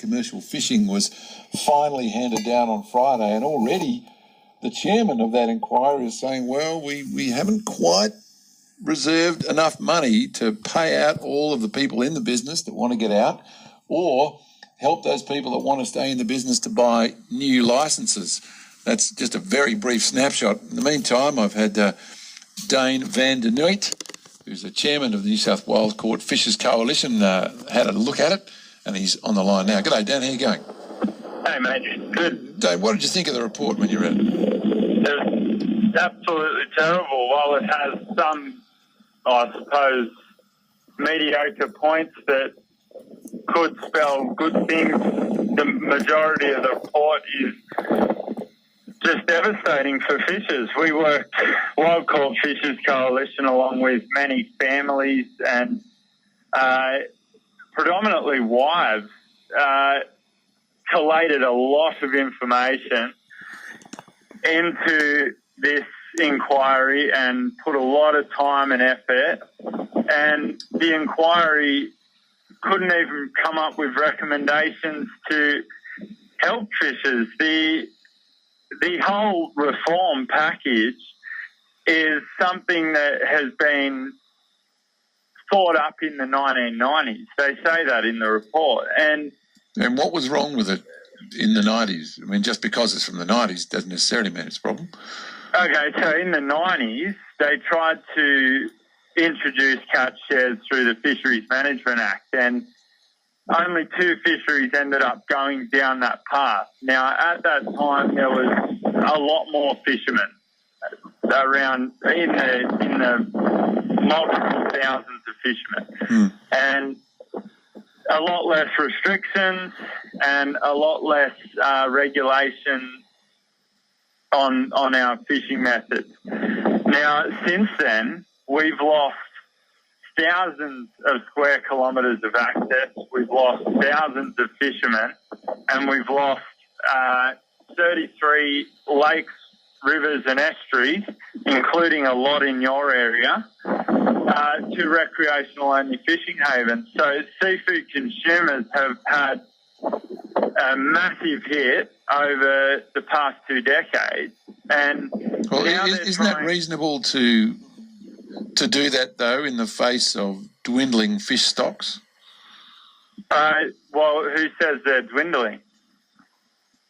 commercial fishing was finally handed down on Friday, and already the chairman of that inquiry is saying, well, we haven't quite reserved enough money to pay out all of the people in the business that want to get out, or help those people that want to stay in the business to buy new licences. That's just a very brief snapshot. In the meantime, I've had Dane van der Nuit, who's the chairman of the New South Wales Court Fishers Coalition, had a look at it, and he's on the line now. G'day, Dan. How you going? Hey, mate. Good. Dane, what did you think of the report when you read it? It's absolutely terrible. While it has some, I suppose, mediocre points that could spell good things, the majority of the report is just devastating for fishers. We work Wild Caught Fishers Coalition along with many families and predominantly wives, collated a lot of information into this inquiry and put a lot of time and effort, and the inquiry couldn't even come up with recommendations to help fishers. The whole reform package is something that has been thought up in the 1990s. They say that in the report. And what was wrong with it in the 90s? I mean, just because it's from the 90s doesn't necessarily mean it's a problem. Okay, so in the 90s, they tried to introduce catch shares through the Fisheries Management Act, and only 2 fisheries ended up going down that path. Now, at that time, there was a lot more fishermen around in the multiple thousands of fishermen, and a lot less restrictions and a lot less regulation on our fishing methods. Now, since then, we've lost thousands of square kilometres of access, we've lost thousands of fishermen, and we've lost 33 lakes, rivers and estuaries, including a lot in your area, to recreational-only fishing havens. So seafood consumers have had a massive hit over the past 2 decades. And isn't that reasonable to do that, though, in the face of dwindling fish stocks? Well, who says they're dwindling?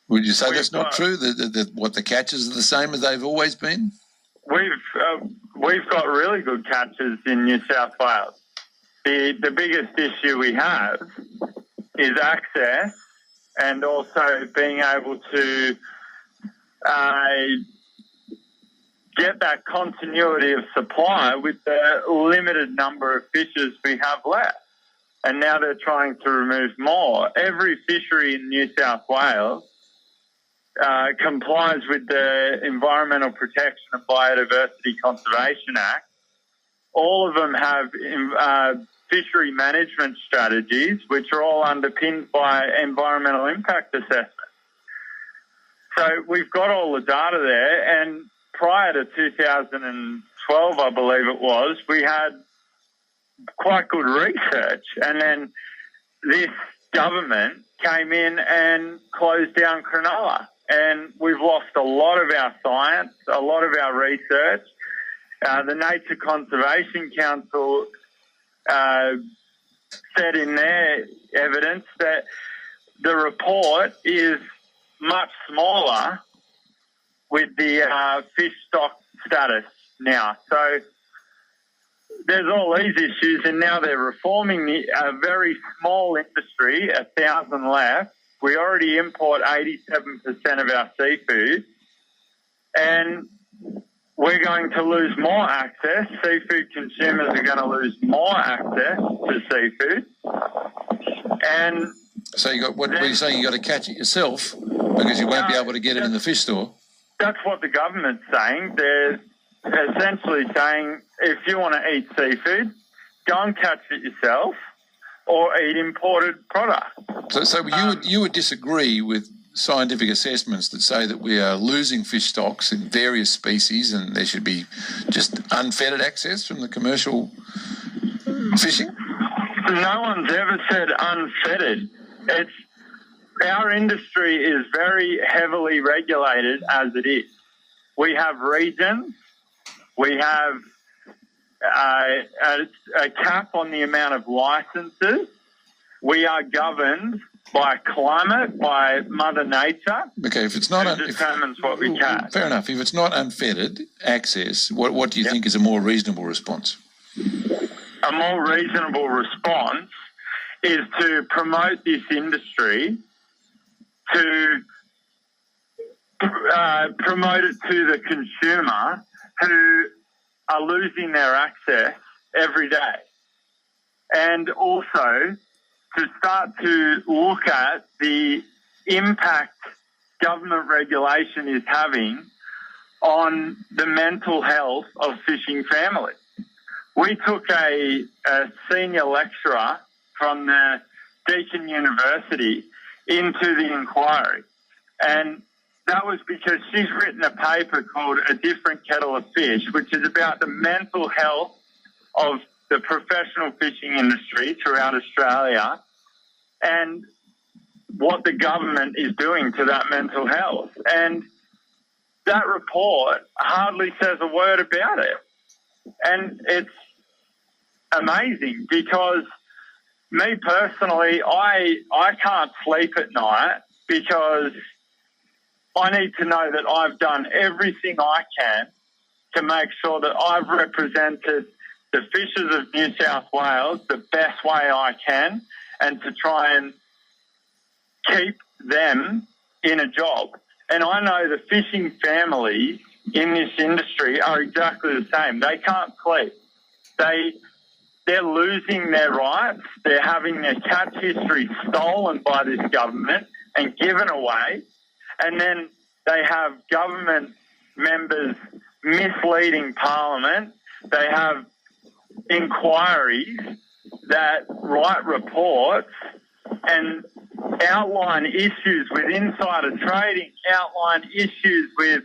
Would you say that's not true? What the catches are the same as they've always been? We've got really good catches in New South Wales. The biggest issue we have is access, and also being able to get that continuity of supply with the limited number of fishes we have left. And now they're trying to remove more. Every fishery in New South Wales complies with the Environmental Protection and Biodiversity Conservation Act. All of them have fishery management strategies, which are all underpinned by environmental impact assessments. So we've got all the data there, and prior to 2012, I believe it was, we had quite good research, and then this government came in and closed down Cronulla, and we've lost a lot of our science, a lot of our research. The Nature Conservation Council said in their evidence that the report is much smaller with the fish stock status now. So there's all these issues, and now they're reforming a very small industry, 1,000 left. We already import 87% of our seafood, and we're going to lose more access. Seafood consumers are going to lose more access to seafood. And so what are you saying? You got to catch it yourself because you won't be able to get it in the fish store? That's what the government's saying. They're essentially saying if you want to eat seafood, go and catch it yourself or eat imported product. So you would disagree with scientific assessments that say that we are losing fish stocks in various species and there should be just unfettered access from the commercial fishing? No one's ever said unfettered. our industry is very heavily regulated as it is. We have regions. We have a cap on the amount of licenses. We are governed by climate, by Mother Nature. Okay, if it's not... It determines what we catch. Fair enough. If it's not unfettered access, what do you think is a more reasonable response? A more reasonable response is to promote this industry, to promote it to the consumer who are losing their access every day. And also to start to look at the impact government regulation is having on the mental health of fishing families. We took a senior lecturer from the Deakin University into the inquiry, and that was because she's written a paper called A Different Kettle of Fish, which is about the mental health of the professional fishing industry throughout Australia and what the government is doing to that mental health. And that report hardly says a word about it. And it's amazing because me personally, I can't sleep at night because I need to know that I've done everything I can to make sure that I've represented the fishers of New South Wales the best way I can and to try and keep them in a job. And I know the fishing families in this industry are exactly the same. They can't sleep. They're losing their rights. They're having their catch history stolen by this government and given away. And then they have government members misleading Parliament. They have inquiries that write reports and outline issues with insider trading, outline issues with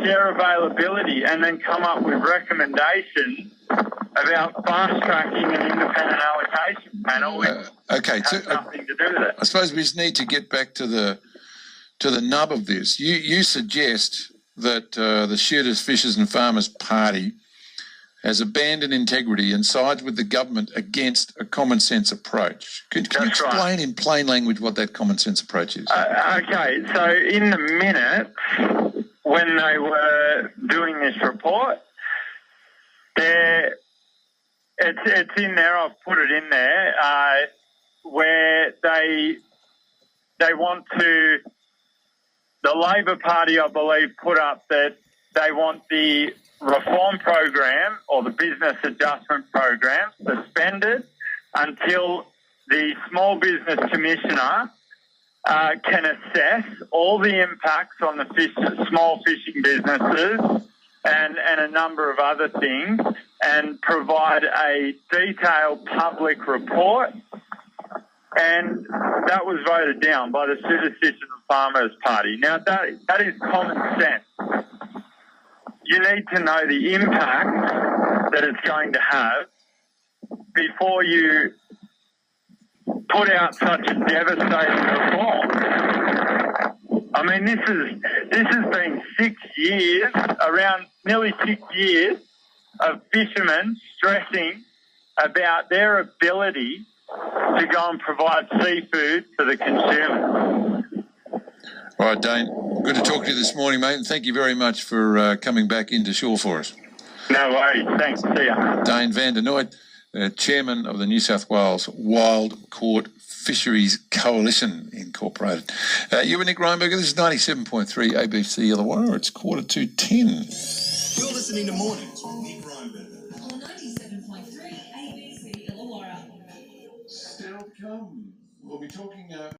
share availability, and then come up with recommendations about fast-tracking an independent allocation panel, which has nothing to do with it. I suppose we just need to get back to the nub of this. You suggest that the Shooters, Fishers and Farmers Party has abandoned integrity and sides with the government against a common sense approach. Can you explain in plain language what that common sense approach is? Okay, so in the minute when they were doing this report, it's in there, I've put it in there, where they want to, the Labor Party, I believe, put up that they want the reform program or the business adjustment program suspended until the Small Business Commissioner can assess all the impacts on the small fishing businesses and a number of other things and provide a detailed public report. And that was voted down by the Shooters, Fishers and Farmers Party. Now, that is common sense. You need to know the impact that it's going to have before you put out such a devastating reform. I mean, this has been 6 years, around nearly 6 years, of fishermen stressing about their ability to go and provide seafood to the consumer. All right, Dane, good to talk to you this morning, mate, and thank you very much for coming back into shore for us. No worries. Thanks. See ya. Dane van der Nooijen, Chairman of the New South Wales Wild Caught Fisheries Coalition Incorporated. You and Nick Reinberger, this is 97.3 ABC Illawarra. It's 9:45. You're listening to Mornings with Nick Reinberger on 97.3 ABC Illawarra. Still come. We'll be talking...